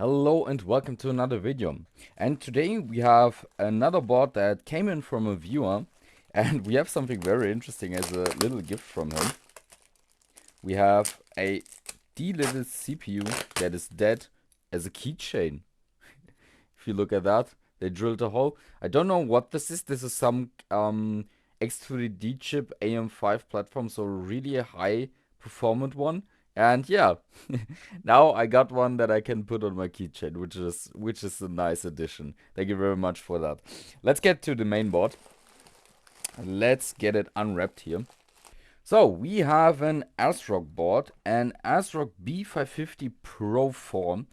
Hello and welcome to another video. And today we have another board that came in from a viewer, and we have something very interesting as a little gift from him. We have a D-little CPU that is dead as a keychain. If you look at that, they drilled a hole. I don't know what this is. This is some X3D chip AM5 platform, so really a high performant one. And yeah, now I got one that I can put on my keychain, which is a nice addition. Thank you very much for that. Let's get to the main board. Let's get it unwrapped here. So we have an Asrock board, an Asrock B550 Pro 4.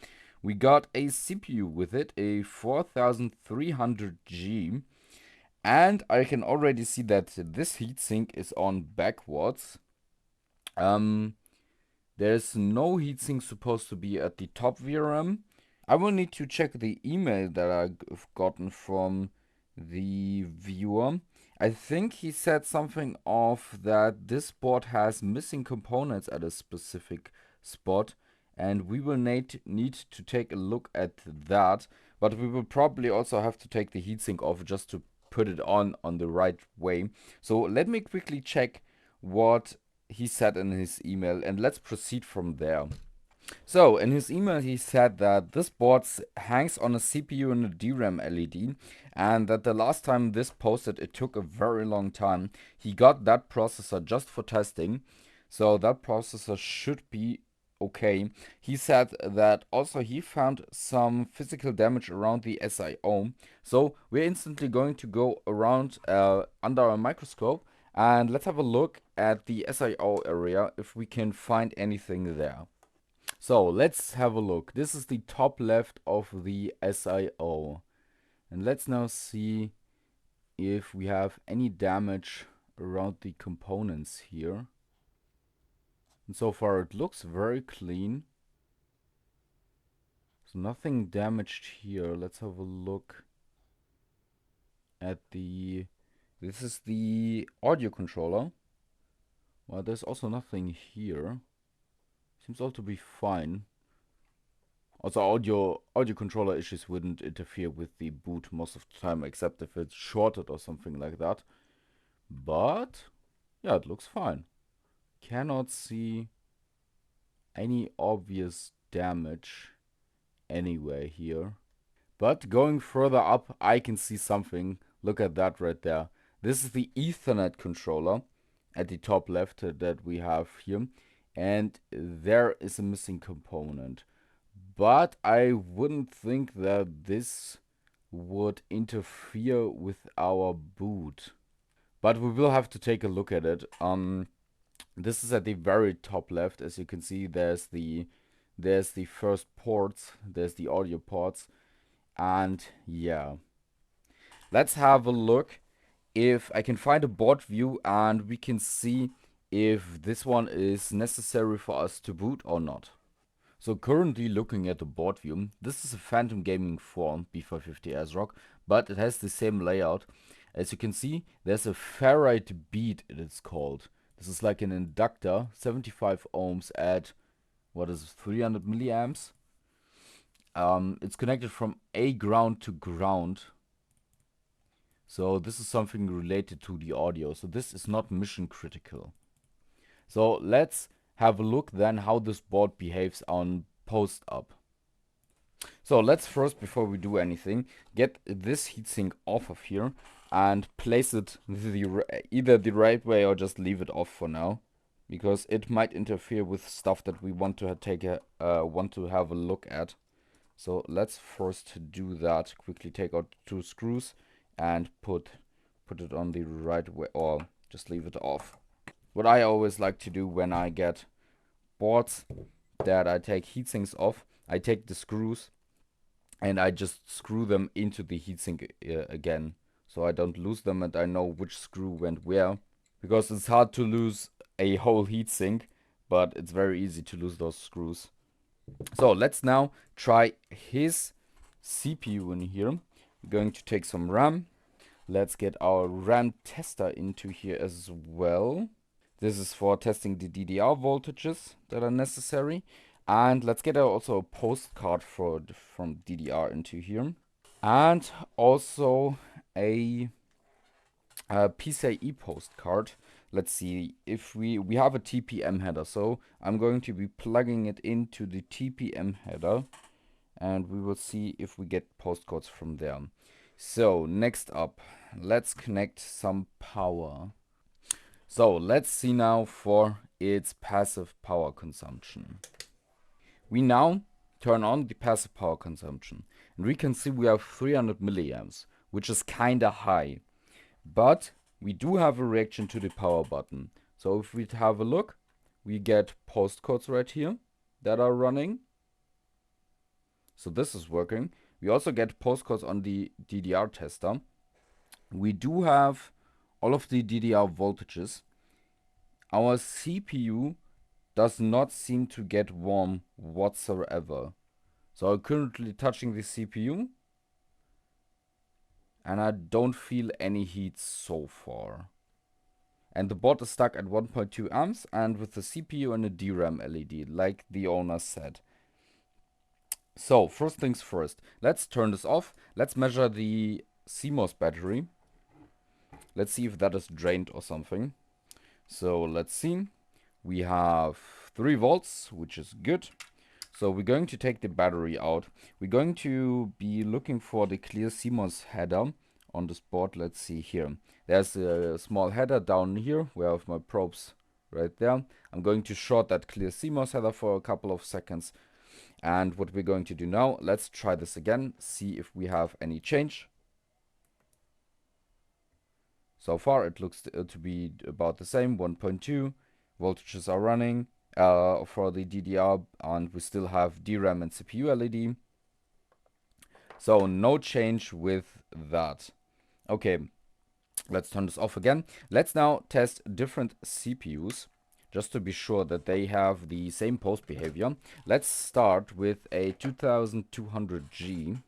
We got a CPU with it, a 4300G. And I can already see that this heatsink is on backwards. There's no heatsink supposed to be at the top VRM. I will need to check the email that I've gotten from the viewer. I think he said something of that this board has missing components at a specific spot, and we will need to take a look at that. But we will probably also have to take the heatsink off just to put it on the right way. So let me quickly check what he said in his email, and let's proceed from there. So, in his email, he said that this board hangs on a CPU and a DRAM LED, and that the last time this posted, it took a very long time. He got that processor just for testing, so that processor should be okay. He said that also he found some physical damage around the SIO, so we're instantly going to go around under a microscope, and let's have a look at the SIO area if we can find anything there. So let's have a look. This is the top left of the SIO. And let's now see if we have any damage around the components here. And so far it looks very clean. So nothing damaged here. Let's have a look at the... This is the audio controller. Well, there's also nothing here. Seems all to be fine. Also, audio controller issues wouldn't interfere with the boot most of the time, except if it's shorted or something like that. But yeah, it looks fine. Cannot see any obvious damage anywhere here. But going further up, I can see something. Look at that right there. This is the Ethernet controller at the top left that we have here. And there is a missing component. But I wouldn't think that this would interfere with our boot. But we will have to take a look at it. This is at the very top left. As you can see, there's the first ports. There's the audio ports. And yeah. Let's have a look if I can find a board view and we can see if this one is necessary for us to boot or not. So currently looking at the board view, this is a Phantom Gaming 4 B550 Asrock, but it has the same layout. As you can see, there's a ferrite bead, it is called. This is like an inductor, 75 ohms at, what is it, 300 milliamps. It's connected from A ground to ground. So this is something related to the audio. So this is not mission critical. So let's have a look then how this board behaves on post up. So let's first, before we do anything, get this heatsink off of here and place it either the right way or just leave it off for now, because it might interfere with stuff that we want to have a look at. So let's first do that. Quickly take out 2 screws and put it on the right way, or just leave it off. What I always like to do when I get boards that I take heatsinks off, I take the screws and I just screw them into the heatsink again, so I don't lose them and I know which screw went where, because it's hard to lose a whole heatsink, but it's very easy to lose those screws. So let's now try his CPU in here. We're going to take some RAM. Let's get our RAM tester into here as well. This is for testing the DDR voltages that are necessary. And let's get also a postcard from DDR into here. And also a PCIe postcard. Let's see if we have a TPM header. So I'm going to be plugging it into the TPM header, and we will see if we get postcodes from there. So next up, let's connect some power. So let's see now for its passive power consumption. We now turn on the passive power consumption, and we can see we have 300 milliamps, which is kinda high. But we do have a reaction to the power button. So if we have a look, we get postcodes right here that are running. So this is working. We also get postcodes on the DDR tester. We do have all of the DDR voltages. Our CPU does not seem to get warm whatsoever. So I'm currently touching the CPU, and I don't feel any heat so far. And the board is stuck at 1.2 amps and with the CPU and a DRAM LED, like the owner said. So, first things first, let's turn this off. Let's measure the CMOS battery. Let's see if that is drained or something. So, let's see. We have 3 volts, which is good. So, we're going to take the battery out. We're going to be looking for the clear CMOS header on this board. Let's see here. There's a small header down here where I have my probes right there. I'm going to short that clear CMOS header for a couple of seconds. And what we're going to do now, let's try this again, see if we have any change. So far it looks to be about the same, 1.2. Voltages are running for the DDR, and we still have DRAM and CPU LED. So no change with that. Okay, let's turn this off again. Let's now test different CPUs, just to be sure that they have the same post behavior. Let's start with a 2200G.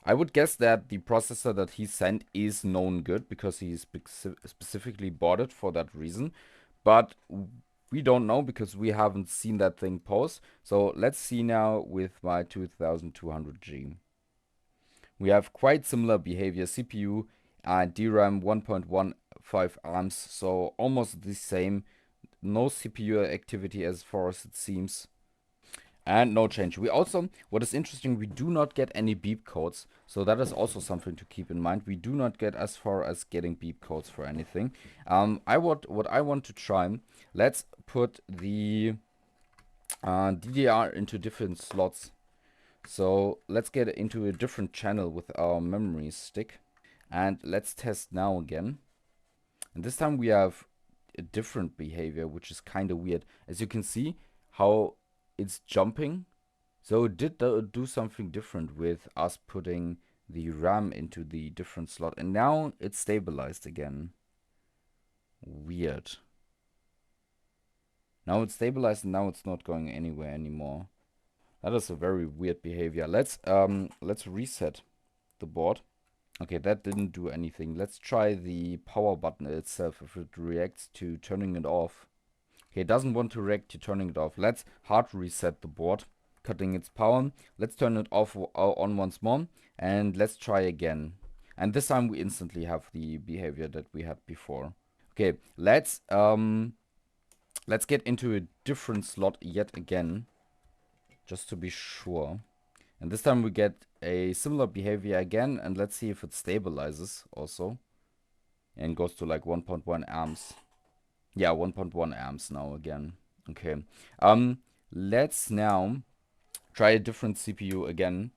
I would guess that the processor that he sent is known good because he specifically bought it for that reason. But we don't know because we haven't seen that thing post. So let's see now with my 2200G. We have quite similar behavior. CPU and DRAM 1.15 amps, so almost the same. No CPU activity as far as it seems. And no change. We also, what is interesting, we do not get any beep codes. So that is also something to keep in mind. We do not get as far as getting beep codes for anything. What I want to try, let's put the DDR into different slots. So let's get into a different channel with our memory stick. And let's test now again. And this time we have a different behavior, which is kind of weird. As you can see, how it's jumping. So it did do something different with us putting the RAM into the different slot. And now it's stabilized again. Weird. Now it's stabilized and now it's not going anywhere anymore. That is a very weird behavior. Let's reset the board. Okay, that didn't do anything. Let's try the power button itself, if it reacts to turning it off. Okay, it doesn't want to react to turning it off. Let's hard reset the board, cutting its power. Let's turn it off on once more, and let's try again. And this time we instantly have the behavior that we had before. Okay, let's get into a different slot yet again, just to be sure. And this time we get a similar behavior again, and let's see if it stabilizes also. And goes to like 1.1 amps. Yeah, 1.1 amps now again. Okay. Let's now try a different CPU again.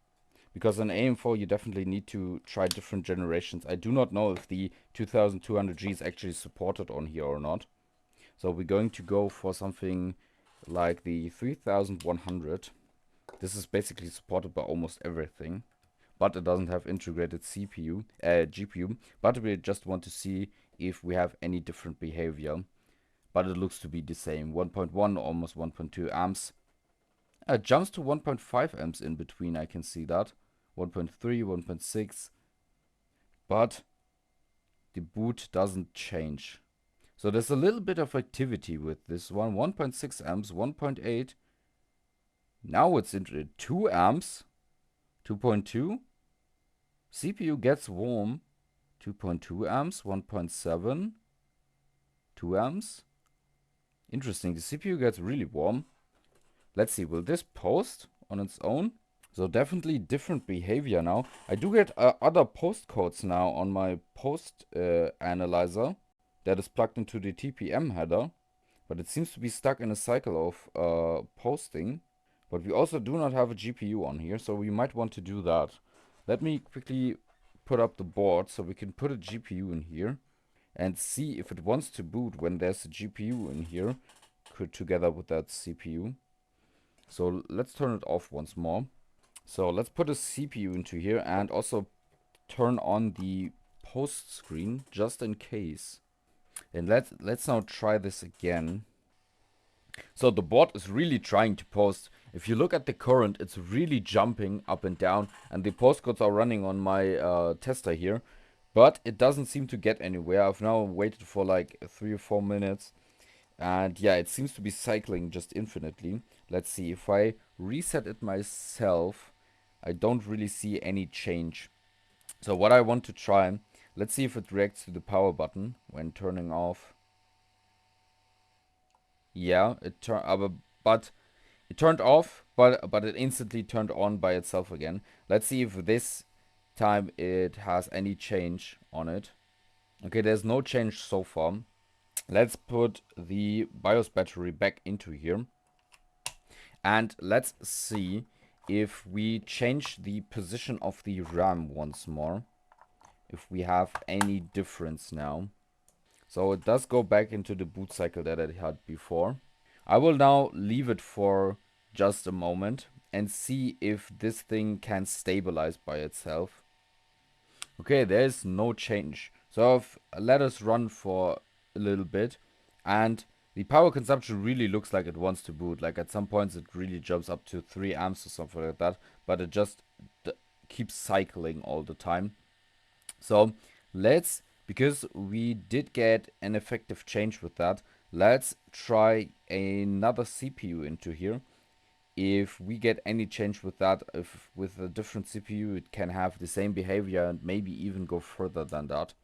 Because on AM4 you definitely need to try different generations. I do not know if the 2200G is actually supported on here or not. So we're going to go for something like the 3100. This is basically supported by almost everything, but it doesn't have integrated GPU. But we just want to see if we have any different behavior. But it looks to be the same. 1.1, almost 1.2 amps. It jumps to 1.5 amps in between, I can see that. 1.3, 1.6. But the boot doesn't change. So there's a little bit of activity with this one. 1.6 amps, 1.8. Now it's into 2 amps, 2.2. CPU gets warm, 2.2 amps, 1.7, 2 amps. Interesting, the CPU gets really warm. Let's see, will this post on its own? So definitely different behavior now. I do get other post codes now on my post analyzer that is plugged into the TPM header. But it seems to be stuck in a cycle of posting. But we also do not have a GPU on here, so we might want to do that. Let me quickly put up the board so we can put a GPU in here and see if it wants to boot when there's a GPU in here together with that CPU. So let's turn it off once more. So let's put a CPU into here and also turn on the post screen just in case. And let's now try this again. So the board is really trying to post. If you look at the current, it's really jumping up and down, and the postcodes are running on my tester here, but it doesn't seem to get anywhere. I've now waited for like 3 or 4 minutes, and yeah, it seems to be cycling just infinitely. Let's see, if I reset it myself, I don't really see any change. So what I want to try, let's see if it reacts to the power button when turning off. Yeah, it turned off, but it instantly turned on by itself again. Let's see if this time it has any change on it. Okay, there's no change so far. Let's put the BIOS battery back into here. And let's see if we change the position of the RAM once more. If we have any difference now. So it does go back into the boot cycle that it had before. I will now leave it for just a moment and see if this thing can stabilize by itself. Okay, there's no change. So let us run for a little bit, and the power consumption really looks like it wants to boot. Like at some points it really jumps up to 3 amps or something like that, but it just keeps cycling all the time. So because we did get an effective change with that, let's try another CPU into here. If we get any change with that, if with a different CPU it can have the same behavior and maybe even go further than that.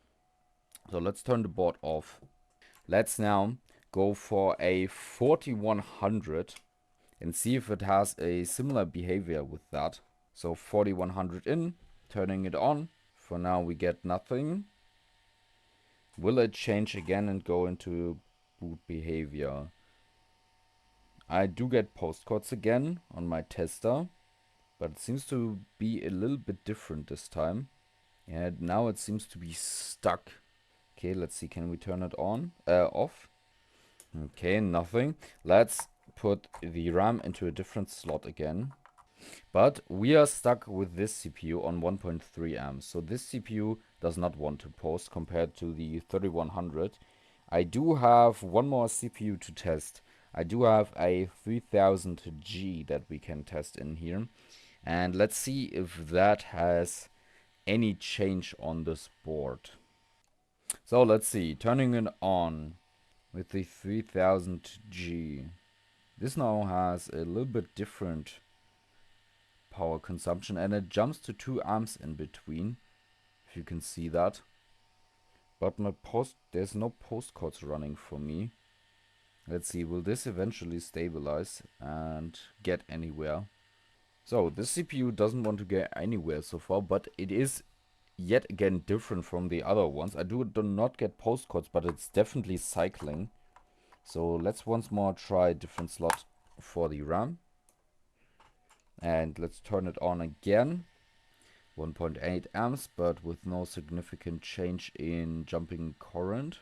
So let's turn the board off. Let's now go for a 4100 and see if it has a similar behavior with that. So 4100 in, turning it on. For now we get nothing. Will it change again and go into boot behavior? I do get postcodes again on my tester, but it seems to be a little bit different this time. And now it seems to be stuck. Okay, let's see, can we turn it on? Off? Okay, nothing. Let's put the RAM into a different slot again. But we are stuck with this CPU on 1.3 amps. So this CPU does not want to post compared to the 3100. I do have one more CPU to test. I do have a 3000G that we can test in here. And let's see if that has any change on this board. So let's see, turning it on with the 3000G. This now has a little bit different power consumption, and it jumps to 2 amps in between, if you can see that. But there's no postcodes running for me. Let's see, will this eventually stabilize and get anywhere? So this CPU doesn't want to get anywhere so far, but it is yet again different from the other ones. I do not get postcodes, but it's definitely cycling. So let's once more try a different slot for the RAM. And let's turn it on again. 1.8 amps, but with no significant change in jumping current.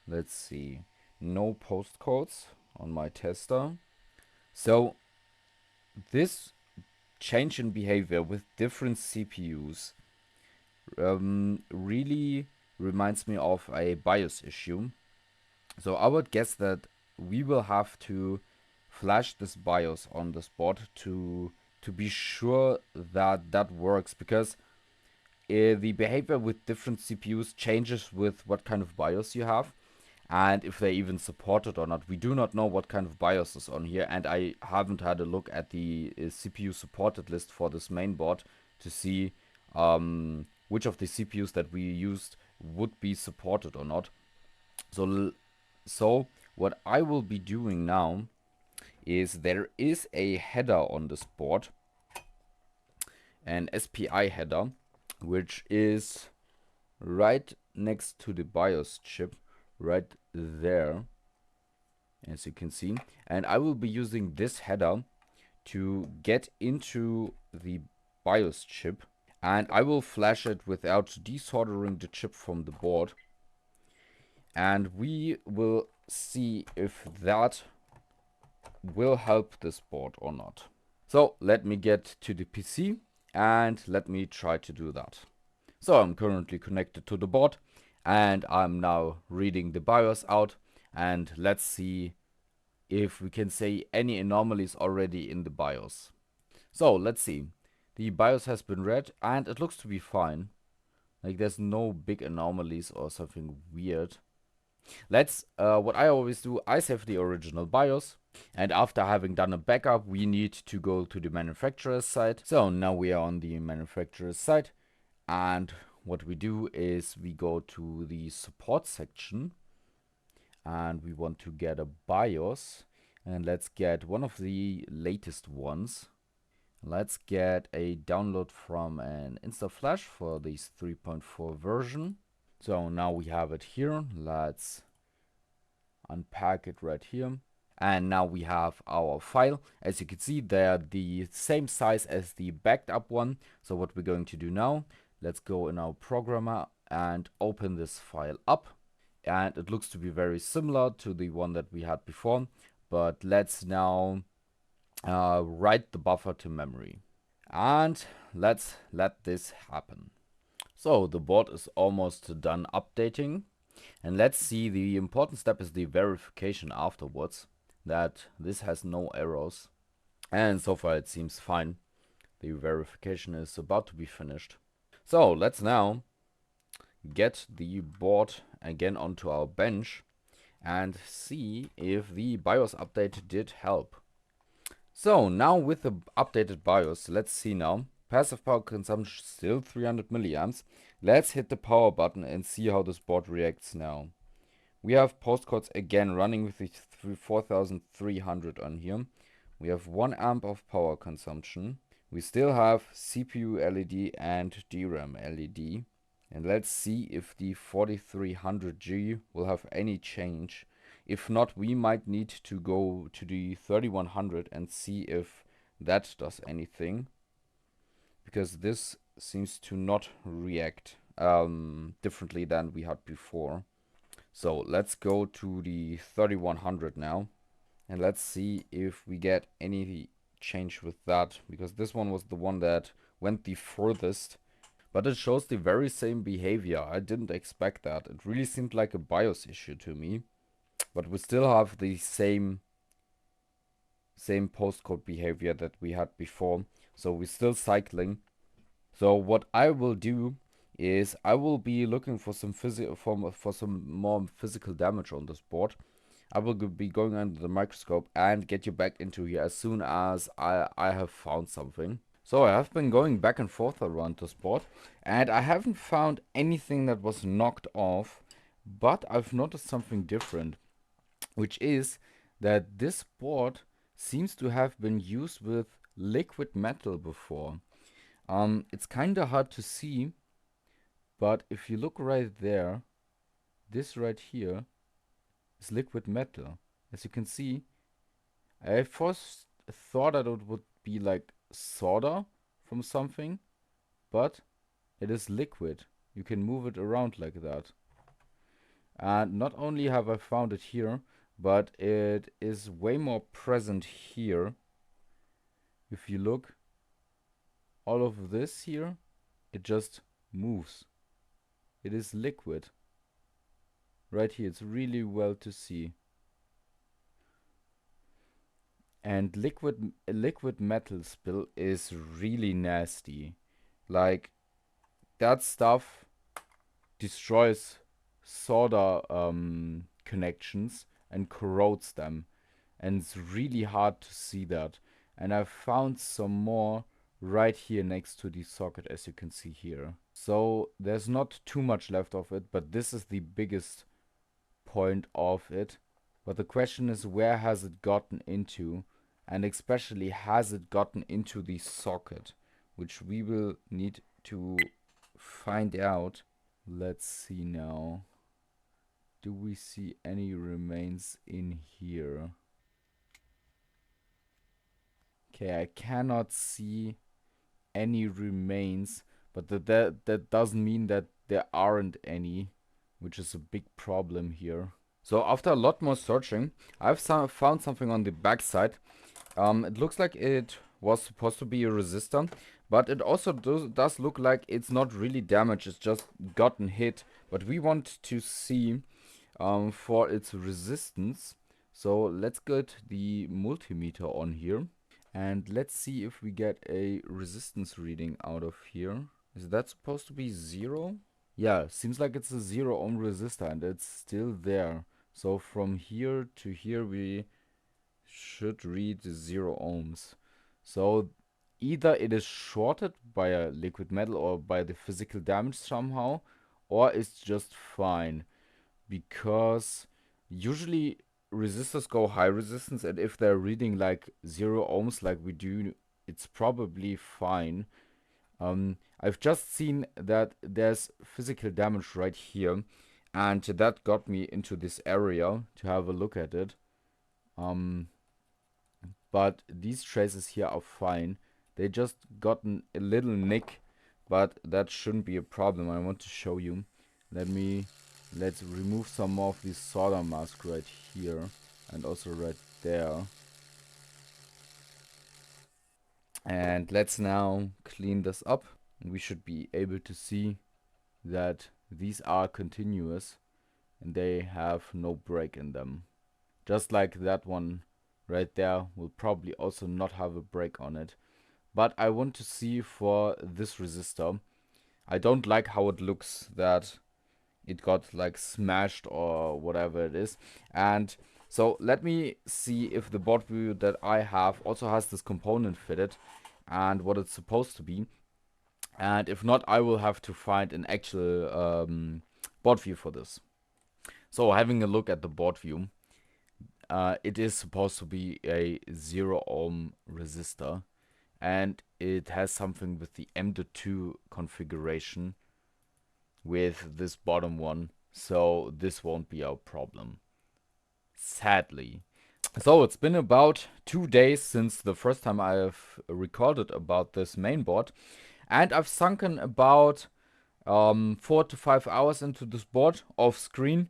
Let's see. No postcodes on my tester. So this change in behavior with different CPUs really reminds me of a BIOS issue. So I would guess that we will have to flash this BIOS on this board to be sure that that works, because the behavior with different CPUs changes with what kind of BIOS you have. and if they even support it or not. We do not know what kind of BIOS is on here, and I haven't had a look at the CPU supported list for this main board to see which of the CPUs that we used would be supported or not. So what I will be doing now is there is a header on this board, an SPI header, which is right next to the BIOS chip, right there, as you can see. And I will be using this header to get into the BIOS chip, and I will flash it without desoldering the chip from the board. And we will see if that will help this board or not. So let me get to the PC and let me try to do that. So I'm currently connected to the board and I'm now reading the BIOS out, and let's see if we can see any anomalies already in the BIOS. So let's see. The BIOS has been read and it looks to be fine. Like there's no big anomalies or something weird. What I always do, I save the original BIOS, and after having done a backup, we need to go to the manufacturer's site. So now we are on the manufacturer's site, and what we do is we go to the support section, and we want to get a BIOS, and let's get one of the latest ones. Let's get a download from an InstaFlash for this 3.4 version. So now we have it here. Let's unpack it right here. And now we have our file. As you can see, they're the same size as the backed up one. So what we're going to do now, let's go in our programmer and open this file up. And it looks to be very similar to the one that we had before. But let's now write the buffer to memory. And let's let this happen. So the board is almost done updating. And let's see, the important step is the verification afterwards, that this has no errors. And so far it seems fine. The verification is about to be finished. So let's now get the board again onto our bench and see if the BIOS update did help. So now with the updated BIOS, let's see now. Passive power consumption still 300 milliamps. Let's hit the power button and see how this board reacts now. We have postcodes again running with the 4300 on here. We have 1 amp of power consumption. We still have CPU LED and DRAM LED. And let's see if the 4300G will have any change. If not, we might need to go to the 3100 and see if that does anything, because this seems to not react differently than we had before. So let's go to the 3100 now, and let's see if we get any change with that, because this one was the one that went the furthest. But it shows the very same behavior. I didn't expect that. It really seemed like a BIOS issue to me. But we still have the same postcode behavior that we had before. So we're still cycling. So what I will do is I will be looking for some for some more physical damage on this board. I will be going under the microscope and get you back into here as soon as I have found something. So I have been going back and forth around this board, and I haven't found anything that was knocked off, but I've noticed something different, which is that this board seems to have been used with liquid metal before. It's kind of hard to see, but if you look right there, this right here is liquid metal. As you can see, I first thought that it would be like solder from something, but it is liquid. You can move it around like that. And not only have I found it here, but it is way more present here. If you look, all of this here, it just moves. It is liquid. Right here, it's really well to see. And liquid metal spill is really nasty. Like, that stuff destroys solder connections and corrodes them. And it's really hard to see that. And I found some more right here next to the socket, as you can see here. So there's not too much left of it, but this is the biggest point of it. But the question is, where has it gotten into? And especially, has it gotten into the socket? Which we will need to find out. Let's see now. Do we see any remains in here? Okay, I cannot see any remains, but that doesn't mean that there aren't any, which is a big problem here. So after a lot more searching, I've found something on the back side. It looks like it was supposed to be a resistor, but it also does look like it's not really damaged, it's just gotten hit. But we want to see for its resistance. So let's get the multimeter on here. And let's see if we get a resistance reading out of here. Is that supposed to be 0? Yeah, seems like it's a 0 ohm resistor and it's still there. So from here to here we should read 0 ohms. So either it is shorted by a liquid metal or by the physical damage somehow, or it's just fine. Because usually resistors go high resistance, and if they're reading like 0 ohms like we do, it's probably fine. I've just seen that there's physical damage right here, and that got me into this area to have a look at it. But these traces here are fine. They just gotten a little nick, but that shouldn't be a problem. I want to show you. Let's remove some more of this solder mask right here and also right there. And let's now clean this up. We should be able to see that these are continuous and they have no break in them. Just like that one right there will probably also not have a break on it. But I want to see for this resistor. I don't like how it looks, that it got like smashed or whatever it is. And so let me see if the board view that I have also has this component fitted and what it's supposed to be. And if not, I will have to find an actual board view for this. So having a look at the board view, it is supposed to be a 0 ohm resistor, and it has something with the M.2 configuration with this bottom one, so this won't be our problem, sadly. So it's been about 2 days since the first time I've recorded about this mainboard, and I've sunken about 4 to 5 hours into this board off screen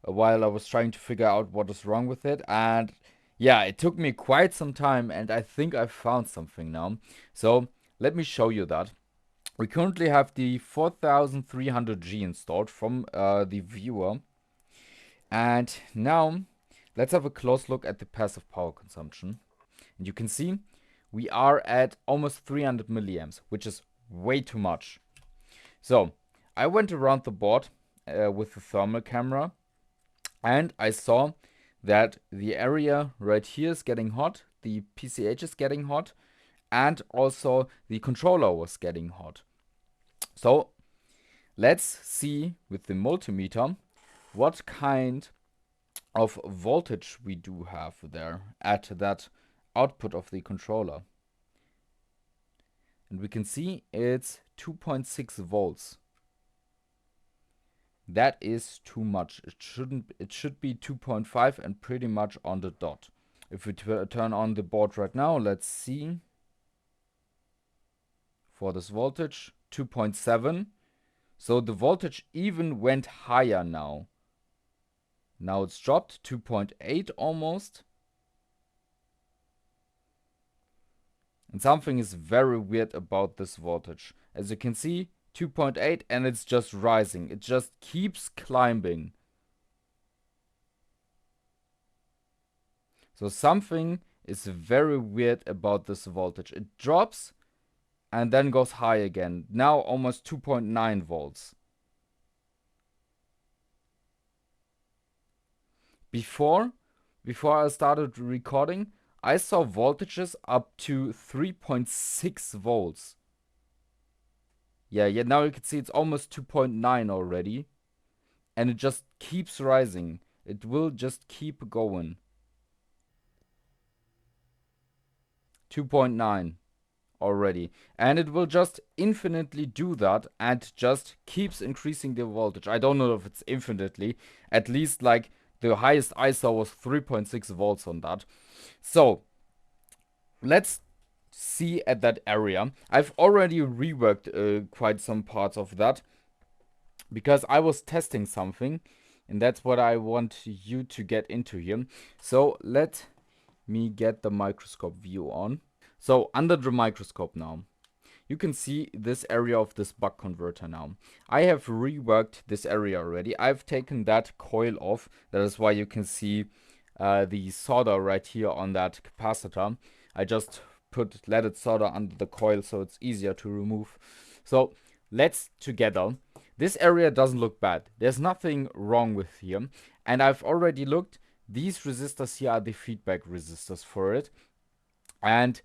while I was trying to figure out what is wrong with it. And yeah, it took me quite some time, and I think I found something now. So let me show you that. We currently have the 4300G installed from the viewer. And now let's have a close look at the passive power consumption. And you can see we are at almost 300 milliamps, which is way too much. So I went around the board with the thermal camera, and I saw that the area right here is getting hot, the PCH is getting hot, and also the controller was getting hot. So let's see with the multimeter what kind of voltage we do have there at that output of the controller. And we can see it's 2.6 volts. That is too much. It should be 2.5 and pretty much on the dot. If we turn on the board right now, let's see. For this voltage, 2.7. So the voltage even went higher now. Now it's dropped 2.8 almost. And something is very weird about this voltage. As you can see, 2.8, and it's just rising. It just keeps climbing. So something is very weird about this voltage. It drops and then goes high again. Now almost 2.9 volts. before I started recording, I saw voltages up to 3.6 volts. Yeah, now you can see it's almost 2.9 already. And it just keeps rising. It will just keep going. 2.9 already. And it will just infinitely do that and just keeps increasing the voltage. I don't know if it's infinitely. At least like the highest I saw was 3.6 volts on that. So let's see at that area. I've already reworked quite some parts of that because I was testing something, and that's what I want you to get into here. So let me get the microscope view on. So under the microscope now, you can see this area of this buck converter now. I have reworked this area already. I've taken that coil off. That is why you can see the solder right here on that capacitor. I just put leaded solder under the coil so it's easier to remove. So let's together. This area doesn't look bad. There's nothing wrong with here. And I've already looked. These resistors here are the feedback resistors for it. And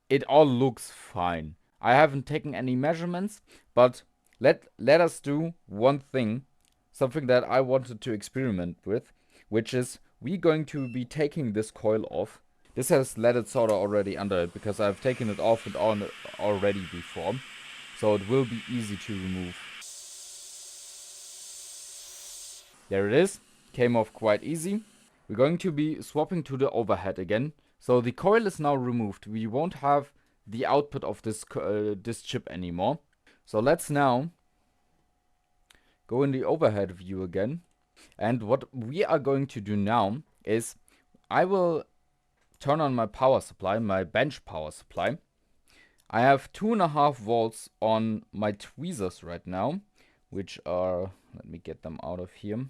it all looks fine. I haven't taken any measurements, but let us do one thing, something that I wanted to experiment with, which is we're going to be taking this coil off. This has leaded solder already under it because I've taken it off and on already before, so it will be easy to remove. There it is, came off quite easy. We're going to be swapping to the overhead again. So the coil is now removed. We won't have the output of this chip anymore. So let's now go in the overhead view again. And what we are going to do now is I will turn on my power supply, my bench power supply. I have 2.5 volts on my tweezers right now, which are, let me get them out of here.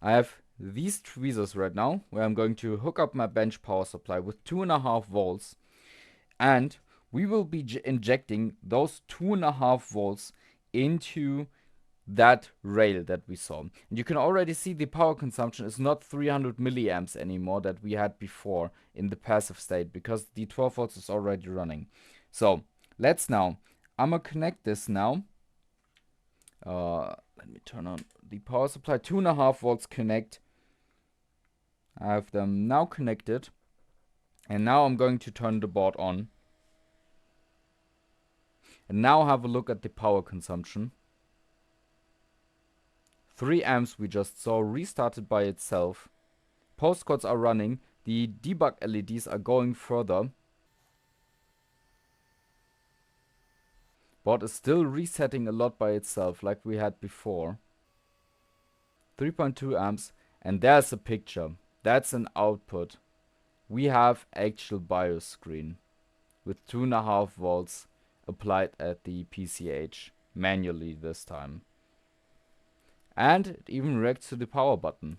I have these tweezers right now, where I'm going to hook up my bench power supply with 2.5 volts. And we will be injecting those 2.5 volts into that rail that we saw. And you can already see the power consumption is not 300 milliamps anymore that we had before in the passive state, because the 12 volts is already running. So let's now, I'm gonna connect this now. Let me turn on the power supply. 2.5 volts connect. I have them now connected. And now I'm going to turn the board on. And now have a look at the power consumption. 3 amps we just saw restarted by itself. Postcodes are running. The debug LEDs are going further. Board is still resetting a lot by itself like we had before. 3.2 amps. And there's a picture. That's an output. We have actual BIOS screen with 2.5 volts applied at the PCH manually this time. And it even reacts to the power button.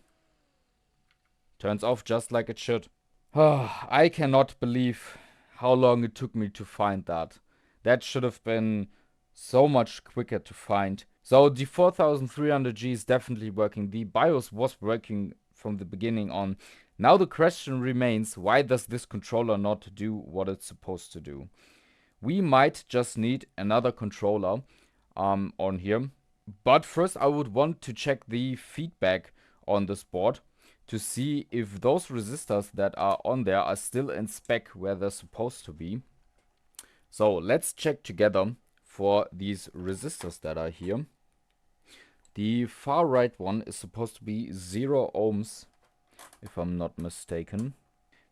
Turns off just like it should. I cannot believe how long it took me to find that. That should have been so much quicker to find. So the 4300G is definitely working. The BIOS was working from the beginning on. Now the question remains, why does this controller not do what it's supposed to do? We might just need another controller on here. But first I would want to check the feedback on this board to see if those resistors that are on there are still in spec where they're supposed to be. So let's check together for these resistors that are here. The far right one is supposed to be 0 ohms, if I'm not mistaken.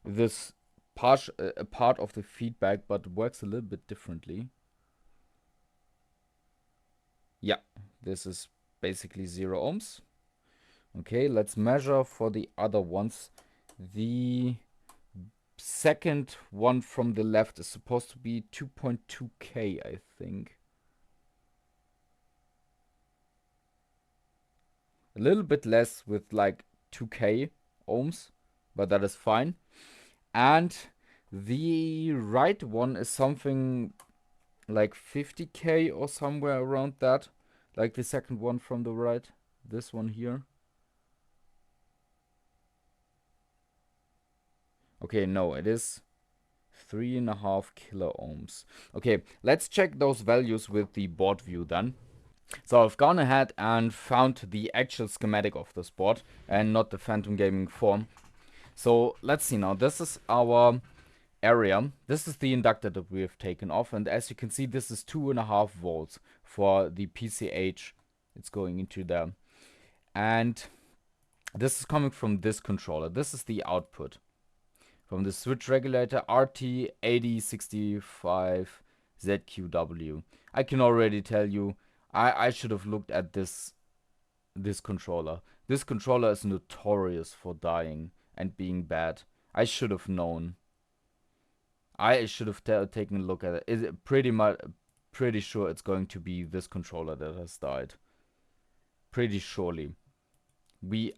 This a part of the feedback, but works a little bit differently. Yeah, this is basically 0 ohms. Okay, let's measure for the other ones. The second one from the left is supposed to be 2.2K, I think. A little bit less with like 2K ohms, but that is fine. And the right one is something like 50K or somewhere around that. Like the second one from the right. This one here. Okay, no, it is 3.5 kilo ohms. Okay, let's check those values with the board view then. So I've gone ahead and found the actual schematic of this board and not the Phantom Gaming form. So let's see now. This is our area. This is the inductor that we have taken off, and as you can see, this is 2.5 volts for the PCH. It's going into there, and this is coming from this controller. This is the output from the switch regulator RT8065ZQW. I can already tell you, I should have looked at this controller. This controller is notorious for dying and being bad. I should have known. I should have taken a look at it. Is it pretty sure it's going to be this controller that has died. Pretty surely.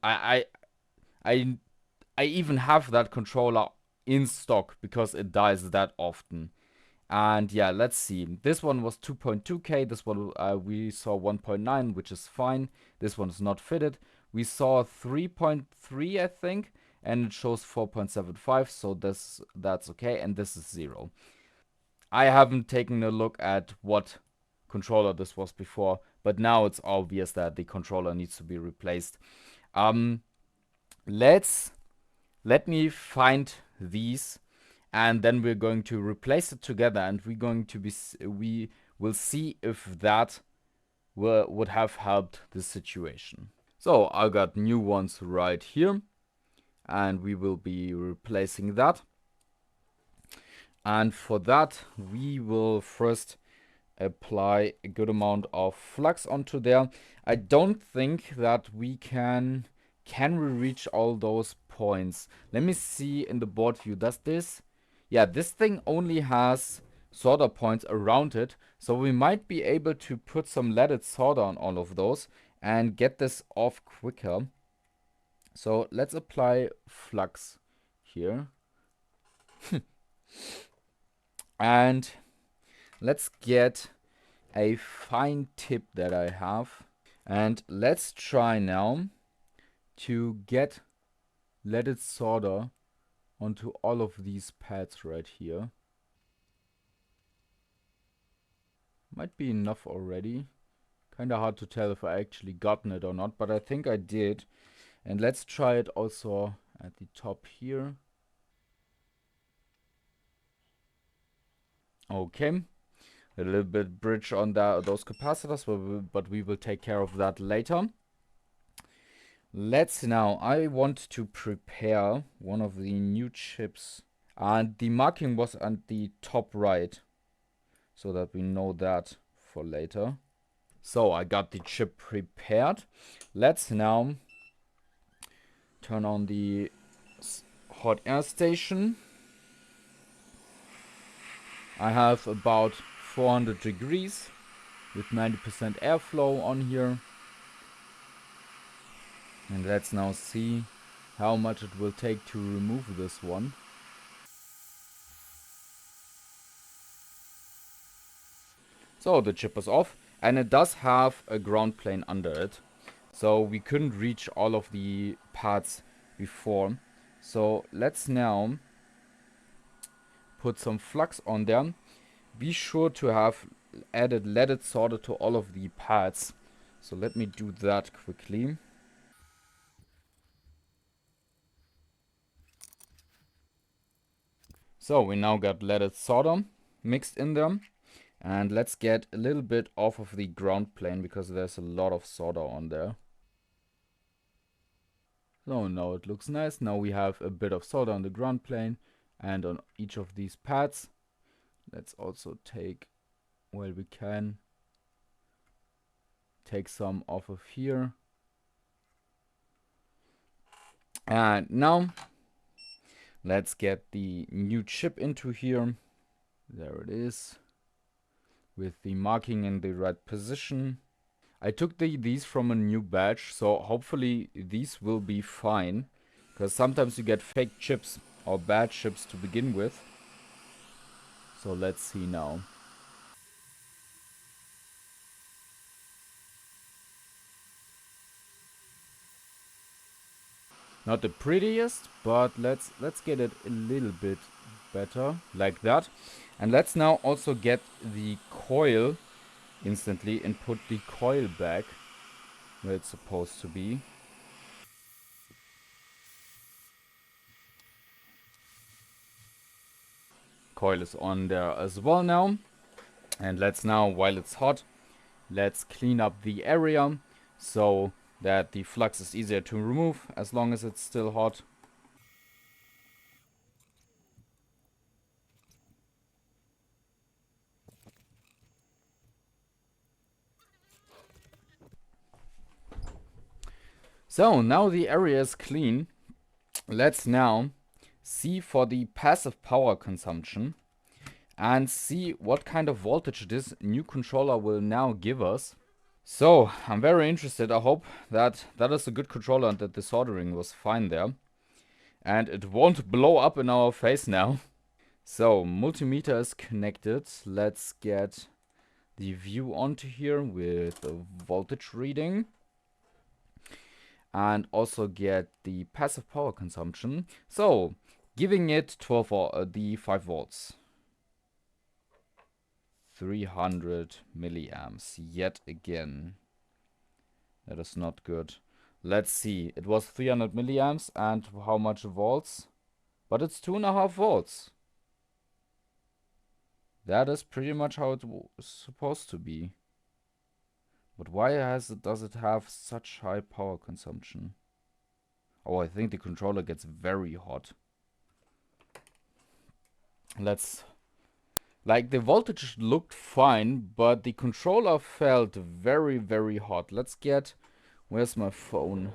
I even have that controller in stock because it dies that often. And yeah, let's see. This one was 2.2K. This one we saw 1.9, which is fine. This one is not fitted. We saw 3.3, I think, and it shows 4.75. So that's okay. And this is 0. I haven't taken a look at what controller this was before, but now it's obvious that the controller needs to be replaced. Let me find these, and then we're going to replace it together, and we will see if that would have helped the situation. So I got new ones right here, and we will be replacing that. And for that, we will first apply a good amount of flux onto there. I don't think that we can we reach all those points. Let me see in the board view. Does this? Yeah, this thing only has solder points around it, so we might be able to put some leaded solder on all of those and get this off quicker. So let's apply flux here. And let's get a fine tip that I have. And let's try now to get leaded solder onto all of these pads right here. Might be enough already. Kinda hard to tell if I actually gotten it or not, but I think I did. And let's try it also at the top here. Okay. A little bit bridge on those capacitors, but we will take care of that later. Let's now, I want to prepare one of the new chips. And the marking was at the top right, so that we know that for later. So I got the chip prepared. Let's now turn on the hot air station. I have about 400 degrees with 90% airflow on here. And let's now see how much it will take to remove this one. So the chip is off, and it does have a ground plane under it. So we couldn't reach all of the parts before. So let's now put some flux on there. Be sure to have added leaded solder to all of the pads. So let me do that quickly. So we now got leaded solder mixed in there. And let's get a little bit off of the ground plane because there's a lot of solder on there. So now it looks nice. Now we have a bit of solder on the ground plane and on each of these pads. Let's also take, well, we can take some off of here. And now let's get the new chip into here. There it is, with the marking in the right position. I took these from a new batch, so hopefully these will be fine. Because sometimes you get fake chips or bad chips to begin with. So let's see now. Not the prettiest, but let's get it a little bit better, like that. And let's now also get the coil instantly and put the coil back where it's supposed to be. Coil is on there as well now. And let's now, while it's hot, let's clean up the area so that the flux is easier to remove as long as it's still hot. So now the area is clean. Let's now see for the passive power consumption and see what kind of voltage this new controller will now give us. So I'm very interested. I hope that that is a good controller and that the soldering was fine there. And it won't blow up in our face now. So multimeter is connected. Let's get the view onto here with a voltage reading. And also get the passive power consumption. So giving it 5 volts. 300 milliamps yet again. That is not good. Let's see. It was 300 milliamps and how much volts? But it's 2.5 volts. That is pretty much how it was supposed to be. But why does it have such high power consumption? Oh, I think the controller gets very hot. Like, the voltage looked fine, but the controller felt very, very hot. Let's get... Where's my phone?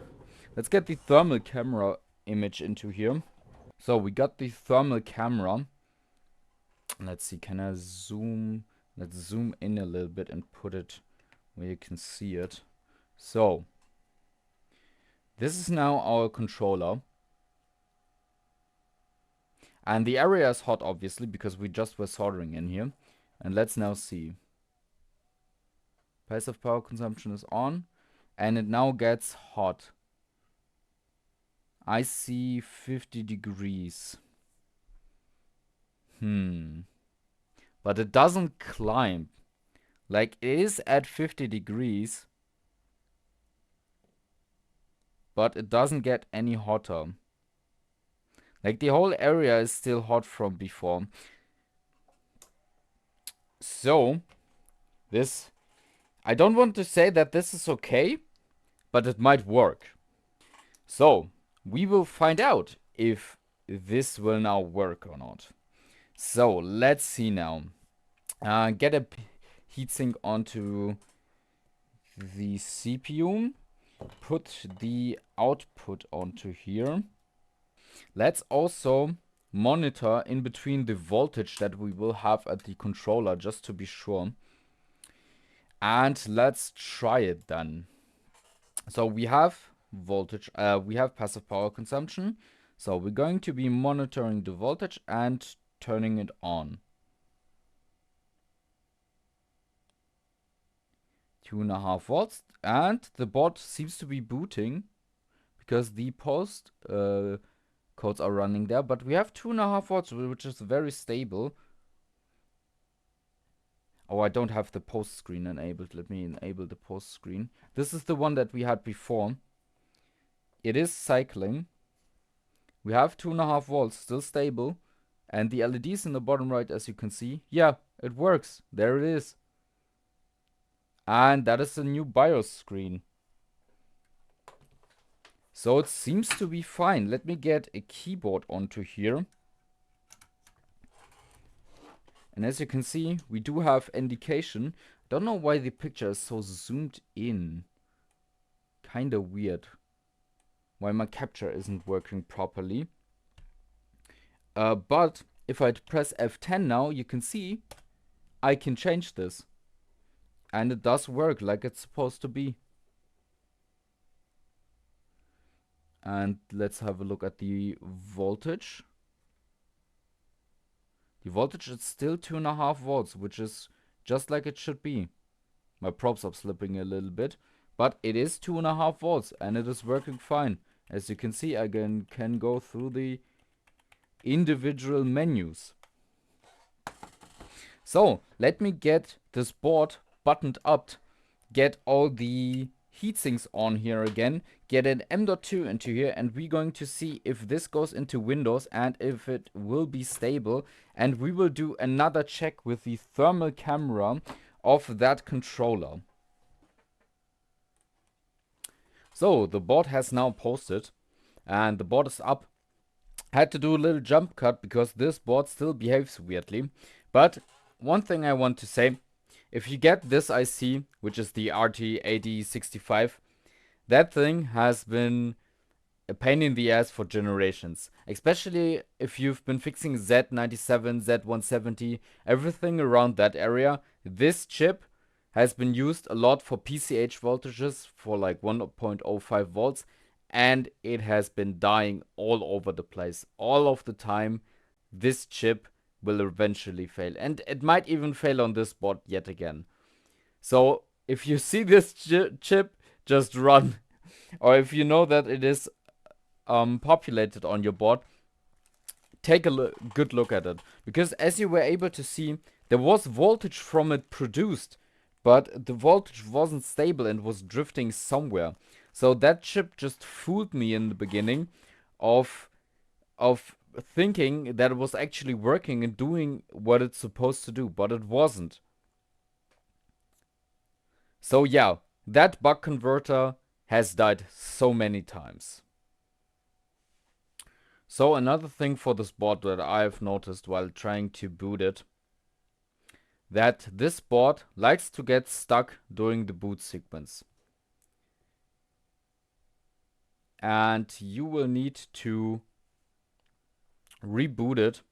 Let's get the thermal camera image into here. So, we got the thermal camera. Let's see, can I zoom? Let's zoom in a little bit and put it where you can see it. So, this is now our controller. And the area is hot, obviously, because we just were soldering in here. And let's now see. Passive power consumption is on. And it now gets hot. I see 50 degrees. But it doesn't climb. Like, it is at 50 degrees. But it doesn't get any hotter. Like, the whole area is still hot from before. So, this... I don't want to say that this is okay, but it might work. So, we will find out if this will now work or not. So, let's see now. Get a heatsink onto the CPU. Put the output onto here. Let's also monitor in between the voltage that we will have at the controller, just to be sure. And let's try it then. So we have voltage, we have passive power consumption. So we're going to be monitoring the voltage and turning it on. 2.5 volts. And the board seems to be booting because the post codes are running there. But we have 2.5 volts, which is very stable. Oh, I don't have the post screen enabled. Let me enable the post screen. This is the one that we had before. It is cycling. We have 2.5 volts, still stable. And the LEDs in the bottom right, as you can see, yeah, it works. There it is. And that is the new BIOS screen. So it seems to be fine. Let me get a keyboard onto here. And as you can see, we do have indication. Don't know why the picture is so zoomed in. Kinda weird. Why my capture isn't working properly. But if I press F10 now, you can see I can change this. And it does work like it's supposed to be. And let's have a look at the voltage. The voltage is still 2.5 volts, which is just like it should be. My props are slipping a little bit, but it is 2.5 volts and it is working fine. As you can see, I can go through the individual menus. So let me get this board buttoned up, get all the heatsinks on here again, get an M.2 into here, and we're going to see if this goes into Windows and if it will be stable. And we will do another check with the thermal camera of that controller. So the board has now posted and the board is up. I had to do a little jump cut because this board still behaves weirdly. But one thing I want to say, if you get this IC, which is the RT8065, that thing has been a pain in the ass for generations. Especially if you've been fixing Z97, Z170, everything around that area. This chip has been used a lot for PCH voltages for like 1.05 volts. And it has been dying all over the place. All of the time, this chip will eventually fail. And it might even fail on this board yet again. So, if you see this chip, just run. Or if you know that it is populated on your board, take a good look at it. Because as you were able to see, there was voltage from it produced. But the voltage wasn't stable and was drifting somewhere. So that chip just fooled me in the beginning of thinking that it was actually working and doing what it's supposed to do, but it wasn't. So yeah, that buck converter has died so many times. So another thing for this board that I've noticed while trying to boot it, that this board likes to get stuck during the boot sequence. And you will need to reboot it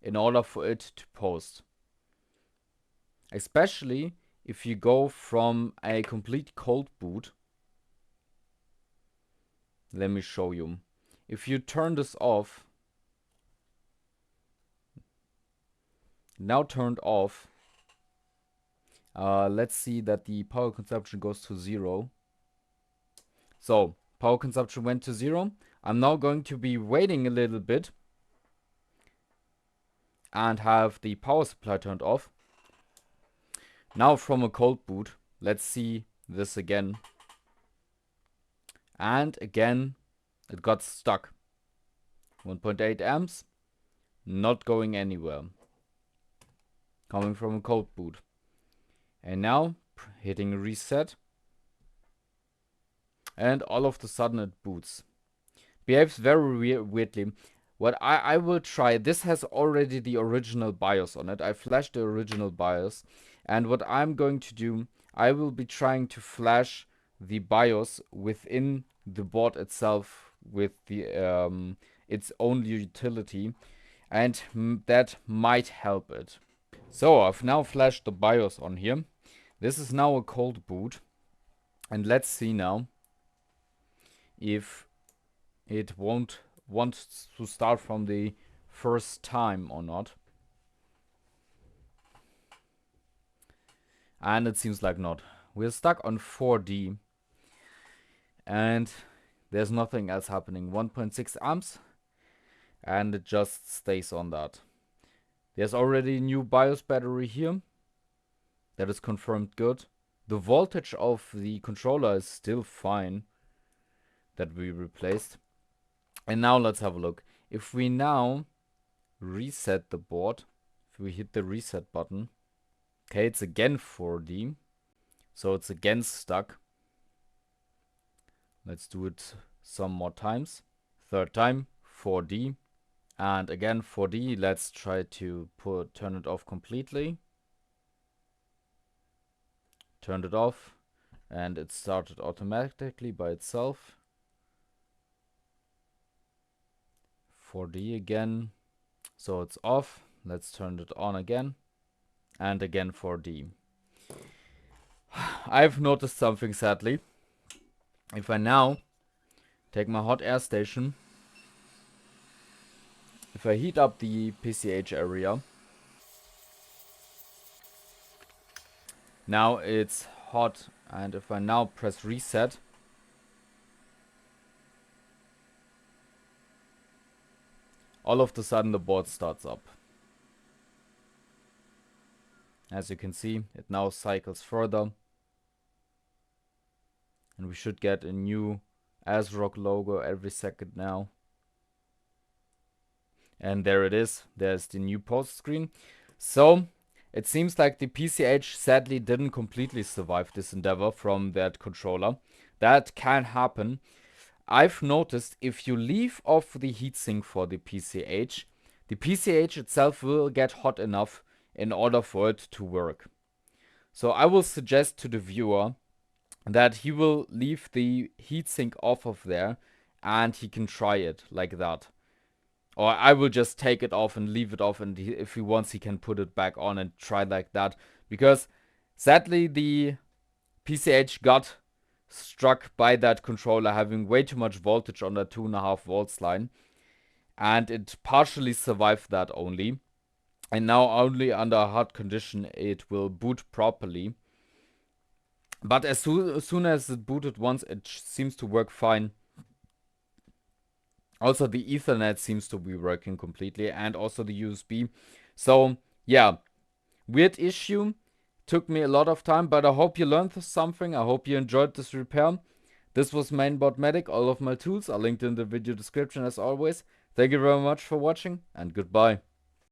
in order for it to post. Especially if you go from a complete cold boot. Let me show you. If you turn this off, now turned off, let's see that the power consumption goes to 0. So, power consumption went to 0. I'm now going to be waiting a little bit and have the power supply turned off. Now from a cold boot, let's see this again. And again, it got stuck. 1.8 amps, not going anywhere. Coming from a cold boot. And now, hitting reset. And all of a sudden it boots. Behaves very weirdly. What I will try, this has already the original BIOS on it. I flashed the original BIOS. And what I'm going to do, I will be trying to flash the BIOS within the board itself with the its own utility. And that might help it. So I've now flashed the BIOS on here. This is now a cold boot. And let's see now if it won't want to start from the first time or not. And it seems like not. We're stuck on 4D. And there's nothing else happening. 1.6 amps. And it just stays on that. There's already a new BIOS battery here. That is confirmed good. The voltage of the controller is still fine. That we replaced. And now let's have a look. If we now reset the board. If we hit the reset button. Okay, it's again 4D. So it's again stuck. Let's do it some more times. Third time, 4D. And again 4D. Let's try to turn it off completely. Turned it off. And it started automatically by itself. 4D again. So it's off. Let's turn it on again. And again 4D. I've noticed something sadly. If I now take my hot air station, if I heat up the PCH area, now it's hot And if I now press reset, all of a sudden the board starts up. As you can see, it now cycles further. And we should get a new Asrock logo every second now. And there it is. There's the new post screen. So it seems like the PCH sadly didn't completely survive this endeavor from that controller. That can happen. I've noticed if you leave off the heatsink for the PCH itself will get hot enough in order for it to work. So I will suggest to the viewer that he will leave the heatsink off of there and he can try it like that. Or I will just take it off and leave it off, and if he wants he can put it back on and try like that. Because sadly the PCH got struck by that controller having way too much voltage on that 2.5 volts line. And it partially survived that only. And now only under a hard condition it will boot properly. But as soon as it booted once, it seems to work fine. Also, the Ethernet seems to be working completely, and also the USB. So, yeah, weird issue. Took me a lot of time, but I hope you learned something. I hope you enjoyed this repair. This was Mainboard Medic. All of my tools are linked in the video description as always. Thank you very much for watching, and goodbye.